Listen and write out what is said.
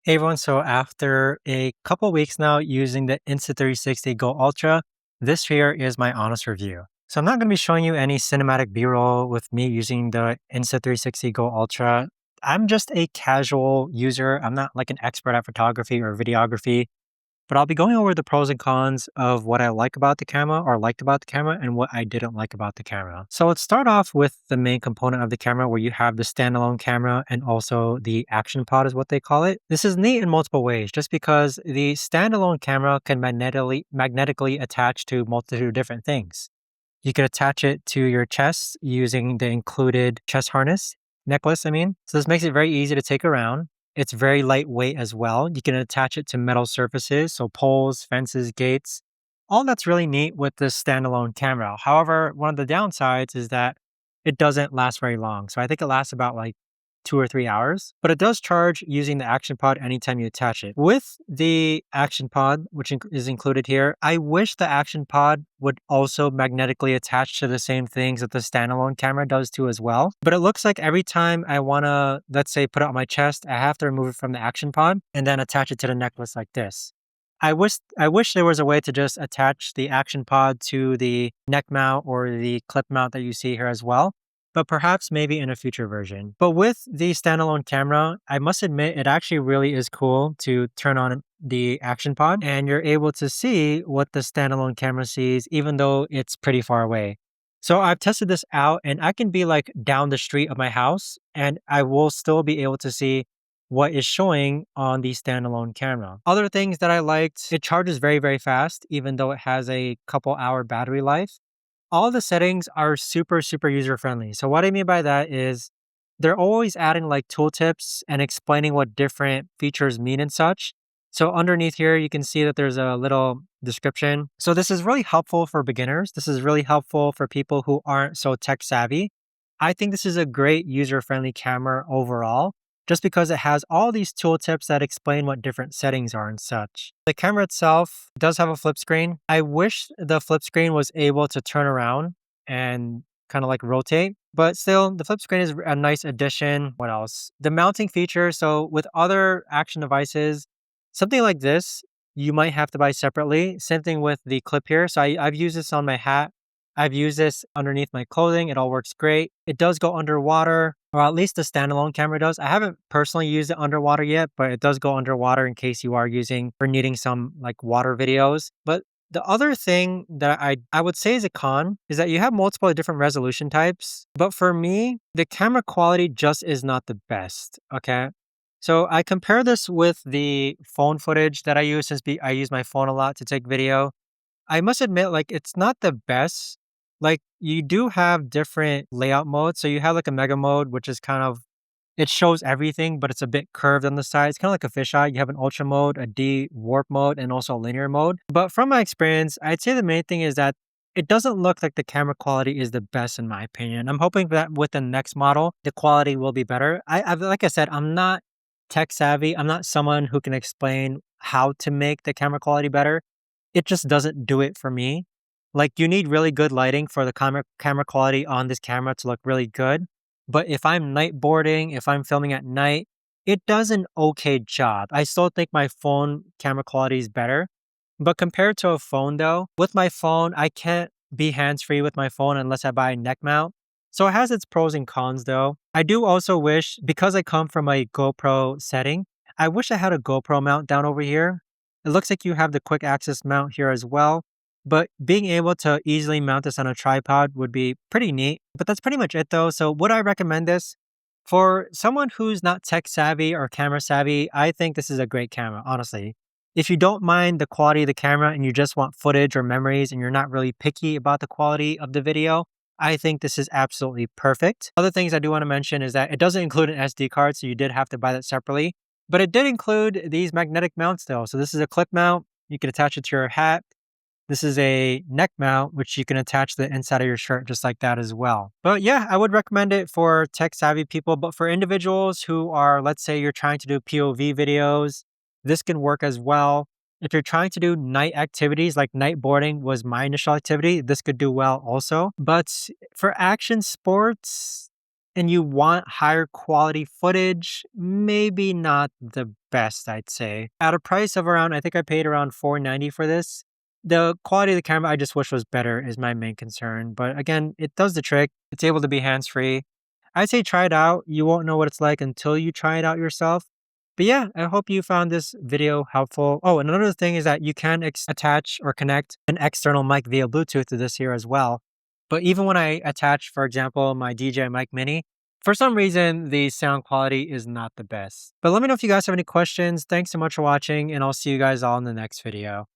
Hey everyone, so after a couple weeks now using the Insta360 GO Ultra, this here is my honest review. So I'm not going to be showing you any cinematic B-roll with me using the Insta360 GO Ultra. I'm just a casual user. I'm not like an expert at photography or videography, but I'll be going over the pros and cons of what I like about the camera or liked about the camera and what I didn't like about the camera. So let's start off with the main component of the camera where you have the standalone camera and also the action pod is what they call it. This is neat in multiple ways just because the standalone camera can magnetically attach to multitude of different things. You could attach it to your chest using the included chest harness, necklace, I mean. So this makes it very easy to take around. It's very lightweight as well. You can attach it to metal surfaces, so poles, fences, gates. All that's really neat with this standalone camera. However, one of the downsides is that it doesn't last very long. So I think it lasts about like 2 or 3 hours, but it does charge using the action pod anytime you attach it. With the action pod, which is included here, I wish the action pod would also magnetically attach to the same things that the standalone camera does too as well. But it looks like every time I want to, let's say, put it on my chest, I have to remove it from the action pod and then attach it to the necklace like this. I wish there was a way to just attach the action pod to the neck mount or the clip mount that you see here as well, but perhaps maybe in a future version. But with the standalone camera, I must admit it actually really is cool to turn on the action pod and you're able to see what the standalone camera sees even though it's pretty far away. So I've tested this out and I can be like down the street of my house and I will still be able to see what is showing on the standalone camera. Other things that I liked, it charges very, very fast, even though it has a couple hour battery life. All the settings are super, super user friendly. So what I mean by that is they're always adding like tooltips and explaining what different features mean and such. So underneath here, you can see that there's a little description. So this is really helpful for beginners. This is really helpful for people who aren't so tech savvy. I think this is a great user friendly camera overall just because it has all these tooltips that explain what different settings are and such. The camera itself does have a flip screen. I wish the flip screen was able to turn around and kind of like rotate, but still the flip screen is a nice addition. What else? The mounting feature. So with other action devices, something like this, you might have to buy separately. Same thing with the clip here. So I've used this on my hat. I've used this underneath my clothing. It all works great. It does go underwater, or at least the standalone camera does. I haven't personally used it underwater yet, but it does go underwater in case you are using or needing some like water videos. But the other thing that I would say is a con is that you have multiple different resolution types. But for me, the camera quality just is not the best. Okay. So I compare this with the phone footage that I use since I use my phone a lot to take video. I must admit, like, it's not the best. Like, you do have different layout modes. So you have like a mega mode, which is kind of, it shows everything, but it's a bit curved on the side. It's kind of like a fisheye. You have an ultra mode, a D warp mode, and also a linear mode. But from my experience, I'd say the main thing is that it doesn't look like the camera quality is the best in my opinion. I'm hoping that with the next model, the quality will be better. Like I said, I'm not tech savvy. I'm not someone who can explain how to make the camera quality better. It just doesn't do it for me. Like you need really good lighting for the camera quality on this camera to look really good. But if I'm night boarding, if I'm filming at night, it does an okay job. I still think my phone camera quality is better. But compared to a phone though, with my phone, I can't be hands-free with my phone unless I buy a neck mount. So it has its pros and cons though. I do also wish, because I come from a GoPro setting, I wish I had a GoPro mount down over here. It looks like you have the quick access mount here as well, but being able to easily mount this on a tripod would be pretty neat. But that's pretty much it though. So would I recommend this? For someone who's not tech savvy or camera savvy, I think this is a great camera, honestly. If you don't mind the quality of the camera and you just want footage or memories and you're not really picky about the quality of the video, I think this is absolutely perfect. Other things I do want to mention is that it doesn't include an SD card, so you did have to buy that separately. But it did include these magnetic mounts though. So this is a clip mount. You can attach it to your hat. This is a neck mount, which you can attach to the inside of your shirt just like that as well. But yeah, I would recommend it for tech savvy people. But for individuals who are, let's say you're trying to do POV videos, this can work as well. If you're trying to do night activities, like night boarding was my initial activity, this could do well also. But for action sports, and you want higher quality footage, maybe not the best, I'd say. At a price of around, I think I paid around $490 for this. The quality of the camera I just wish was better is my main concern. But again, it does the trick. It's able to be hands-free. I'd say try it out. You won't know what it's like until you try it out yourself. But yeah, I hope you found this video helpful. Oh, and another thing is that you can attach or connect an external mic via Bluetooth to this here as well. But even when I attach, for example, my DJI mic mini, for some reason, the sound quality is not the best. But let me know if you guys have any questions. Thanks so much for watching, and I'll see you guys all in the next video.